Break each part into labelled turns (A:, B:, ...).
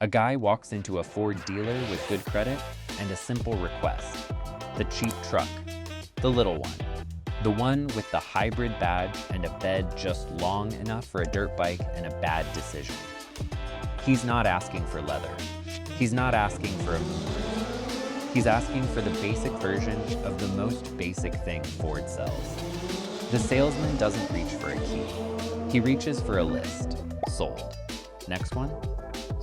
A: A guy walks into a Ford dealer with good credit and a simple request. The cheap truck. The little one. The one with the hybrid badge and a bed just long enough for a dirt bike and a bad decision. He's not asking for leather. He's not asking for a moonroof. He's asking for the basic version of the most basic thing Ford sells. The salesman doesn't reach for a key. He reaches for a list. Sold. Next one?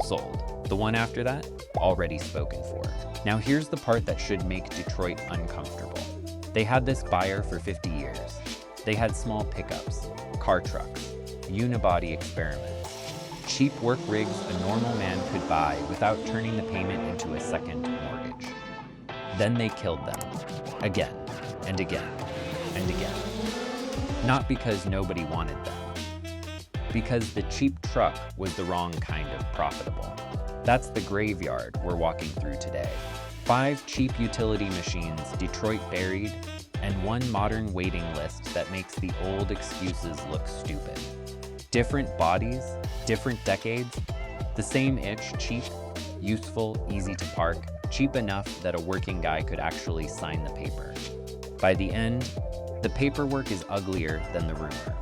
A: Sold. The one after that? Already spoken for. Now here's the part that should make Detroit uncomfortable. They had this buyer for 50 years. They had small pickups, car trucks, unibody experiments, cheap work rigs a normal man could buy without turning the payment into a second mortgage. Then they killed them. Again, and again, and again. Not because nobody wanted them. Because the cheap truck was the wrong kind of profitable. That's the graveyard we're walking through today. 5 cheap utility machines Detroit buried, and one modern waiting list that makes the old excuses look stupid. Different bodies, different decades, the same itch, cheap, useful, easy to park, cheap enough that a working guy could actually sign the paper. By the end, the paperwork is uglier than the rumor.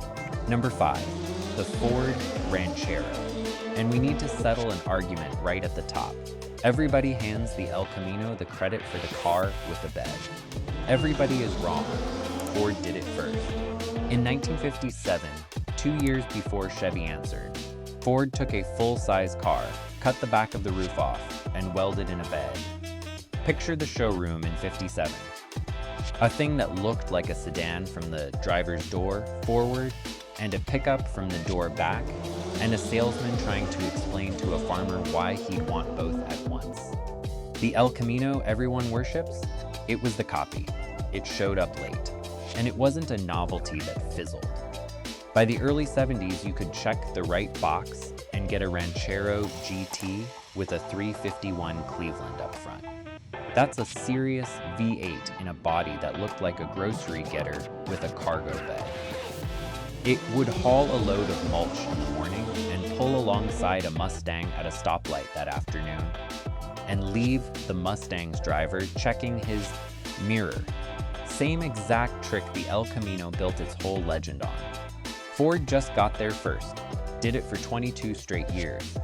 A: Number 5, the Ford Ranchero. And we need to settle an argument right at the top. Everybody hands the El Camino the credit for the car with a bed. Everybody is wrong. Ford did it first. In 1957, 2 years before Chevy answered, Ford took a full-size car, cut the back of the roof off, and welded in a bed. Picture the showroom in 57. A thing that looked like a sedan from the driver's door forward, and a pickup from the door back, and a salesman trying to explain to a farmer why he'd want both at once. The El Camino everyone worships? It was the copy. It showed up late. And it wasn't a novelty that fizzled. By the early 70s, you could check the right box and get a Ranchero GT with a 351 Cleveland up front. That's a serious V8 in a body that looked like a grocery getter with a cargo bed. It would haul a load of mulch in the morning and pull alongside a Mustang at a stoplight that afternoon, and leave the Mustang's driver checking his mirror. Same exact trick the El Camino built its whole legend on. Ford just got there first, did it for 22 straight years,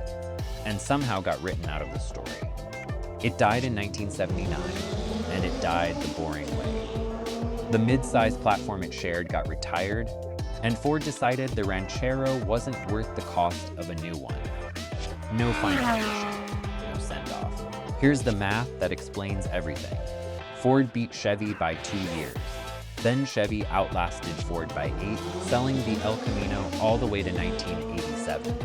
A: and somehow got written out of the story. It died in 1979, and it died the boring way. The mid-size platform it shared got retired, and Ford decided the Ranchero wasn't worth the cost of a new one. No financiation, no send-off. Here's the math that explains everything. Ford beat Chevy by 2 years. Then Chevy outlasted Ford by 8, selling the El Camino all the way to 1987.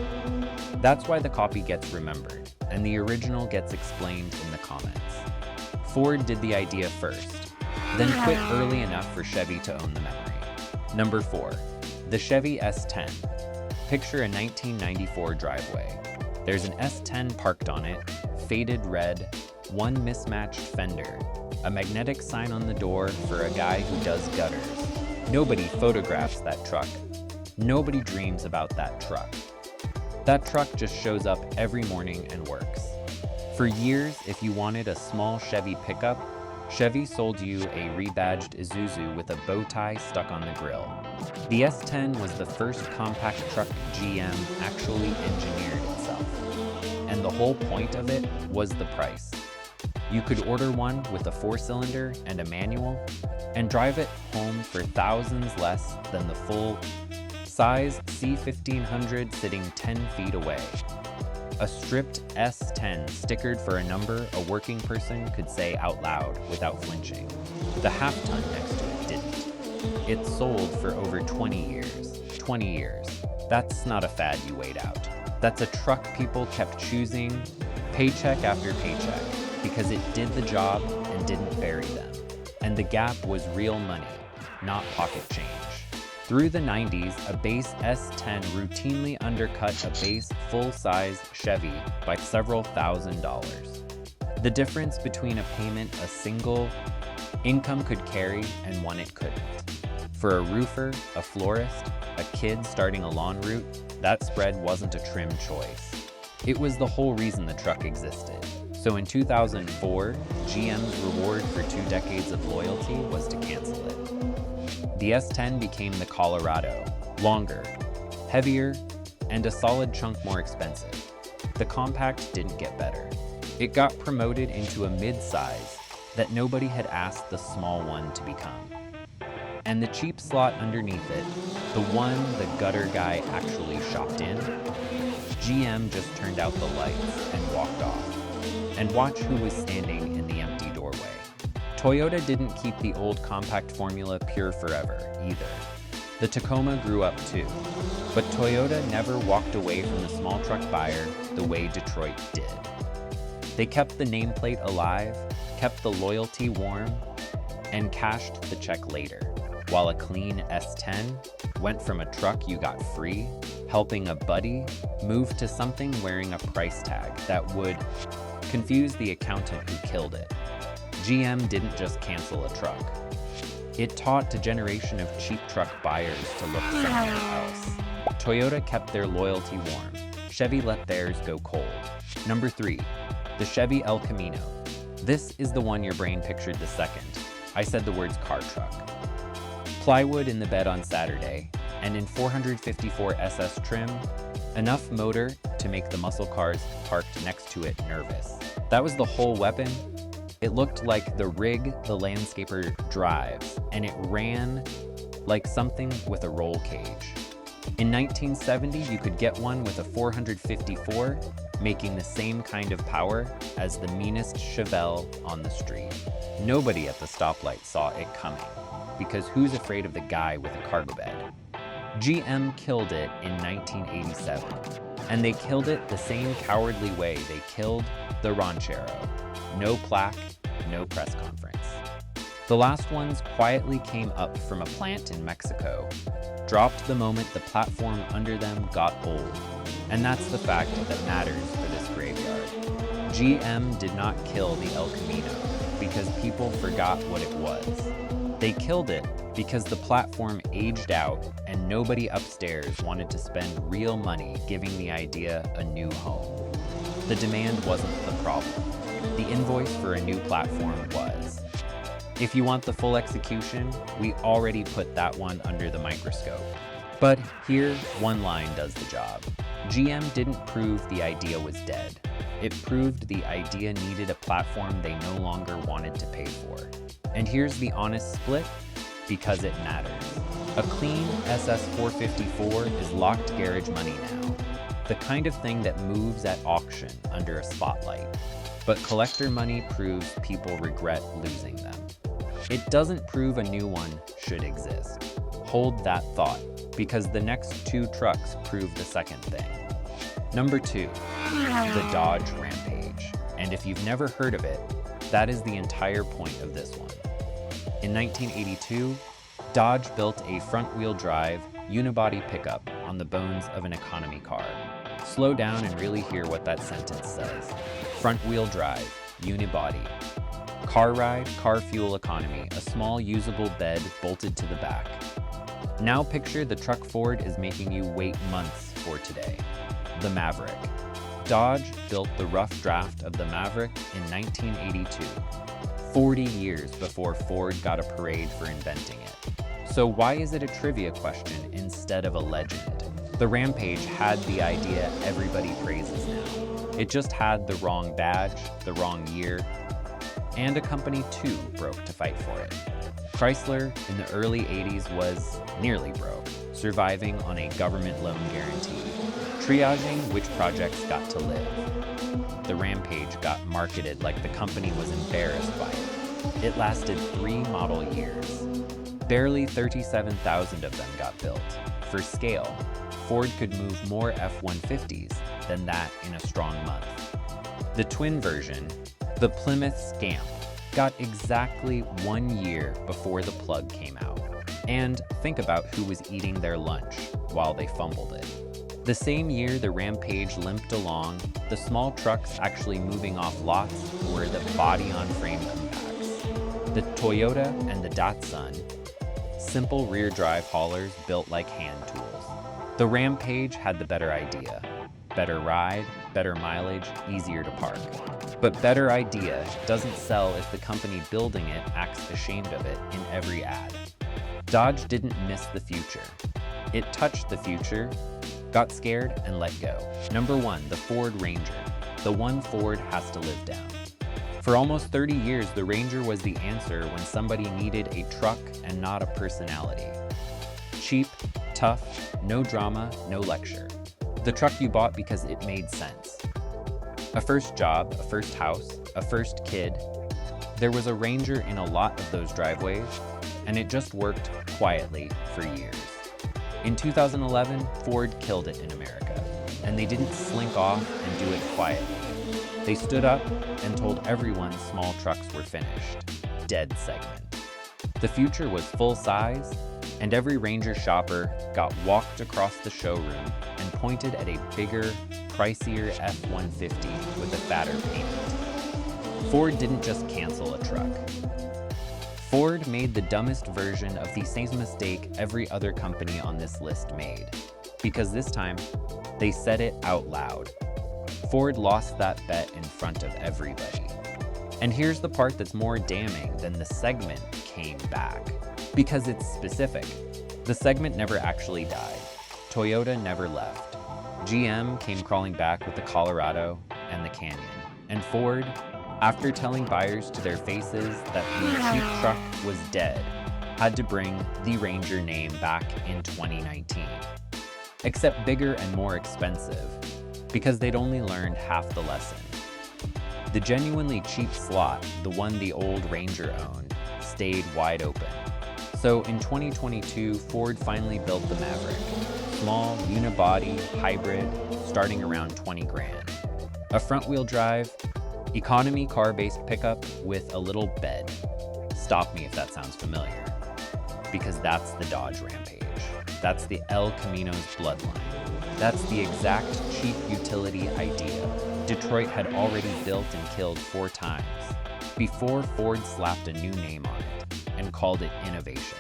A: That's why the copy gets remembered, and the original gets explained in the comments. Ford did the idea first, then quit early enough for Chevy to own the memory. Number 4. The Chevy S10. Picture a 1994 driveway. There's an S10 parked on it, faded red, one mismatched fender, a magnetic sign on the door for a guy who does gutters. Nobody photographs that truck. Nobody dreams about that truck. That truck just shows up every morning and works. For years, if you wanted a small Chevy pickup, Chevy sold you a rebadged Isuzu with a bow tie stuck on the grill. The S10 was the first compact truck GM actually engineered itself. And the whole point of it was the price. You could order one with a 4-cylinder and a manual, and drive it home for thousands less than the full-size C1500 sitting 10 feet away. A stripped S10 stickered for a number a working person could say out loud without flinching. The half-ton next to it didn't. It sold for over 20 years. 20 years. That's not a fad you wait out. That's a truck people kept choosing paycheck after paycheck because it did the job and didn't bury them. And the gap was real money, not pocket change. Through the 90s, a base S10 routinely undercut a base full-size Chevy by several $1,000s. The difference between a payment a single income could carry and one it couldn't. For a roofer, a florist, a kid starting a lawn route, that spread wasn't a trim choice. It was the whole reason the truck existed. So in 2004, GM's reward for 2 decades of loyalty was to cancel it. The S10 became the Colorado, longer, heavier, and a solid chunk more expensive. The compact didn't get better. It got promoted into a mid-size that nobody had asked the small one to become. And the cheap slot underneath it, the one the gutter guy actually shopped in, GM just turned out the lights and walked off. And watch who was standing in the empty doorway. Toyota didn't keep the old compact formula pure forever, either. The Tacoma grew up too. But Toyota never walked away from the small truck buyer the way Detroit did. They kept the nameplate alive, kept the loyalty warm, and cashed the check later, while a clean S10 went from a truck you got free, helping a buddy, move to something wearing a price tag that would confuse the accountant who killed it. GM didn't just cancel a truck. It taught a generation of cheap truck buyers to look somewhere else. Toyota kept their loyalty warm. Chevy let theirs go cold. Number 3, the Chevy El Camino. This is the one your brain pictured the second I said the words car truck. Plywood in the bed on Saturday, and in 454 SS trim, enough motor to make the muscle cars parked next to it nervous. That was the whole weapon. It looked like the rig the landscaper drives, and it ran like something with a roll cage. In 1970, you could get one with a 454, making the same kind of power as the meanest Chevelle on the street. Nobody at the stoplight saw it coming, because who's afraid of the guy with a cargo bed? GM killed it in 1987, and they killed it the same cowardly way they killed the Ranchero. No plaque, no press conference. The last ones quietly came up from a plant in Mexico, dropped the moment the platform under them got old, and that's the fact that matters for this graveyard. GM did not kill the El Camino because people forgot what it was. They killed it because the platform aged out and nobody upstairs wanted to spend real money giving the idea a new home. The demand wasn't the problem. The invoice for a new platform was. If you want the full execution, we already put that one under the microscope. But here, one line does the job. GM didn't prove the idea was dead. It proved the idea needed a platform they no longer wanted to pay for. And here's the honest split, because it matters. A clean SS454 is locked garage money now. The kind of thing that moves at auction under a spotlight. But collector money proves people regret losing them. It doesn't prove a new one should exist. Hold that thought, because the next 2 trucks prove the second thing. Number 2, the Dodge Rampage. And if you've never heard of it, that is the entire point of this one. In 1982, Dodge built a front-wheel drive, unibody pickup on the bones of an economy car. Slow down and really hear what that sentence says. Front-wheel drive, unibody. Car ride, car fuel economy, a small usable bed bolted to the back. Now picture the truck Ford is making you wait months for today. The Maverick. Dodge built the rough draft of the Maverick in 1982, 40 years before Ford got a parade for inventing it. So why is it a trivia question instead of a legend? The Rampage had the idea everybody praises now. It just had the wrong badge, the wrong year, and a company too broke to fight for it. Chrysler in the early 80s was nearly broke, surviving on a government loan guarantee, triaging which projects got to live. The Rampage got marketed like the company was embarrassed by it. It lasted 3 model years. Barely 37,000 of them got built. For scale, Ford could move more F-150s than that in a strong month. The twin version, the Plymouth Scamp, got exactly 1 year before the plug came out. And think about who was eating their lunch while they fumbled it. The same year the Rampage limped along, the small trucks actually moving off lots were the body-on-frame compacts. The Toyota and the Datsun, simple rear-drive haulers built like hand tools. The Rampage had the better idea. Better ride, better mileage, easier to park. But better idea doesn't sell if the company building it acts ashamed of it in every ad. Dodge didn't miss the future. It touched the future, got scared, and let go. Number 1, the Ford Ranger, the one Ford has to live down. For almost 30 years, the Ranger was the answer when somebody needed a truck and not a personality. Cheap, tough, no drama, no lecture. The truck you bought because it made sense. A first job, a first house, a first kid. There was a Ranger in a lot of those driveways, and it just worked quietly for years. In 2011, Ford killed it in America, and they didn't slink off and do it quietly. They stood up and told everyone small trucks were finished. Dead segment. The future was full size, and every Ranger shopper got walked across the showroom and pointed at a bigger, pricier F-150 with a fatter payment. Ford didn't just cancel a truck. Ford made the dumbest version of the same mistake every other company on this list made, because this time, they said it out loud. Ford lost that bet in front of everybody. And here's the part that's more damning than the segment came back, because it's specific. The segment never actually died. Toyota never left. GM came crawling back with the Colorado and the Canyon. And Ford, after telling buyers to their faces that the cheap truck was dead, had to bring the Ranger name back in 2019. Except bigger and more expensive, because they'd only learned half the lesson. The genuinely cheap slot, the one the old Ranger owned, stayed wide open. So in 2022, Ford finally built the Maverick. Small, unibody, hybrid, starting around 20 grand. A front-wheel drive, economy car-based pickup with a little bed. Stop me if that sounds familiar. Because that's the Dodge Rampage. That's the El Camino's bloodline. That's the exact cheap utility idea Detroit had already built and killed 4 times before Ford slapped a new name on it and called it innovation.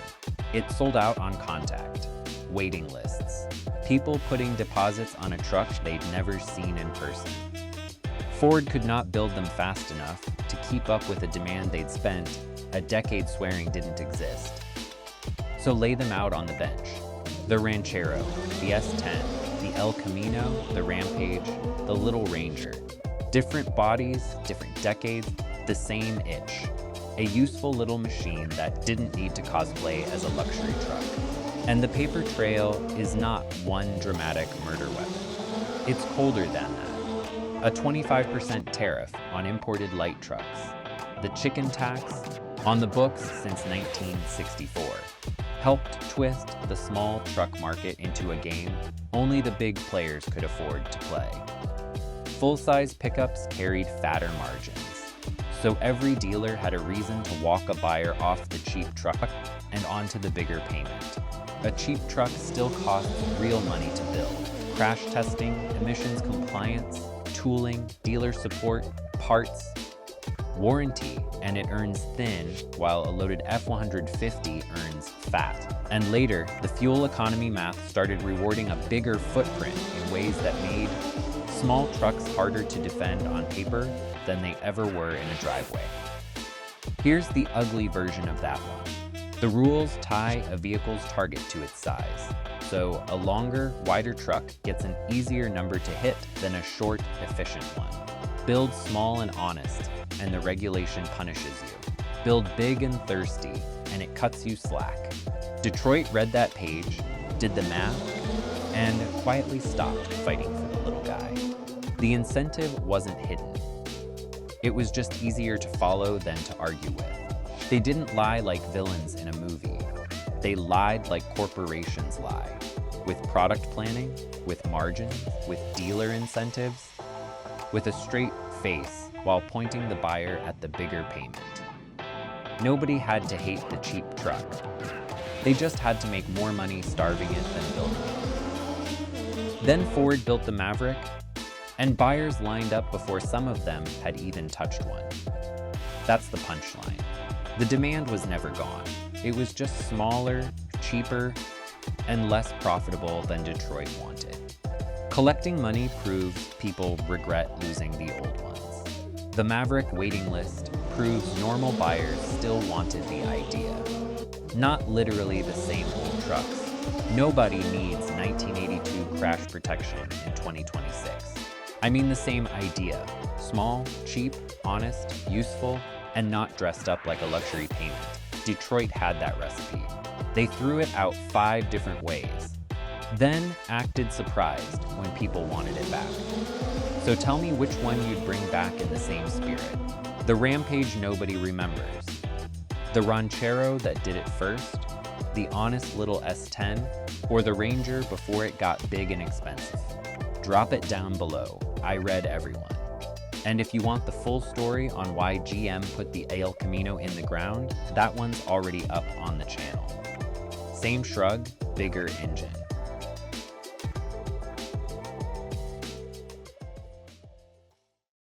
A: It sold out on contact, waiting lists, people putting deposits on a truck they'd never seen in person. Ford could not build them fast enough to keep up with a demand they'd spent a decade swearing didn't exist. So lay them out on the bench. The Ranchero, the S10, the El Camino, the Rampage, the Little Ranger. Different bodies, different decades, the same itch. A useful little machine that didn't need to cosplay as a luxury truck. And the paper trail is not one dramatic murder weapon. It's colder than that. A 25% tariff on imported light trucks. The chicken tax, on the books since 1964. Helped twist the small truck market into a game only the big players could afford to play. Full-size pickups carried fatter margins, so every dealer had a reason to walk a buyer off the cheap truck and onto the bigger payment. A cheap truck still costs real money to build. Crash testing, emissions compliance, tooling, dealer support, parts, warranty, and it earns thin while a loaded F-150 earns fat. And later, the fuel economy math started rewarding a bigger footprint in ways that made small trucks harder to defend on paper than they ever were in a driveway. Here's the ugly version of that one. The rules tie a vehicle's target to its size. So a longer, wider truck gets an easier number to hit than a short, efficient one. Build small and honest, and the regulation punishes you. Build big and thirsty, and it cuts you slack. Detroit read that page, did the math, and quietly stopped fighting for the little guy. The incentive wasn't hidden. It was just easier to follow than to argue with. They didn't lie like villains in a movie. They lied like corporations lie, with product planning, with margin, with dealer incentives, with a straight face while pointing the buyer at the bigger payment. Nobody had to hate the cheap truck. They just had to make more money starving it than building it. Then Ford built the Maverick, and buyers lined up before some of them had even touched one. That's the punchline. The demand was never gone. It was just smaller, cheaper, and less profitable than Detroit wanted. Collecting money proves people regret losing the old ones. The Maverick waiting list proves normal buyers still wanted the idea. Not literally the same old trucks. Nobody needs 1982 crash protection in 2026. I mean the same idea. Small, cheap, honest, useful, and not dressed up like a luxury payment. Detroit had that recipe. They threw it out 5 different ways, then acted surprised when people wanted it back. So tell me which one you'd bring back in the same spirit. The Rampage nobody remembers, the Ranchero that did it first, the honest little S10, or the Ranger before it got big and expensive. Drop it down below. I read everyone. And if you want the full story on why GM put the El Camino in the ground, that one's already up on the channel. Same shrug, bigger engine.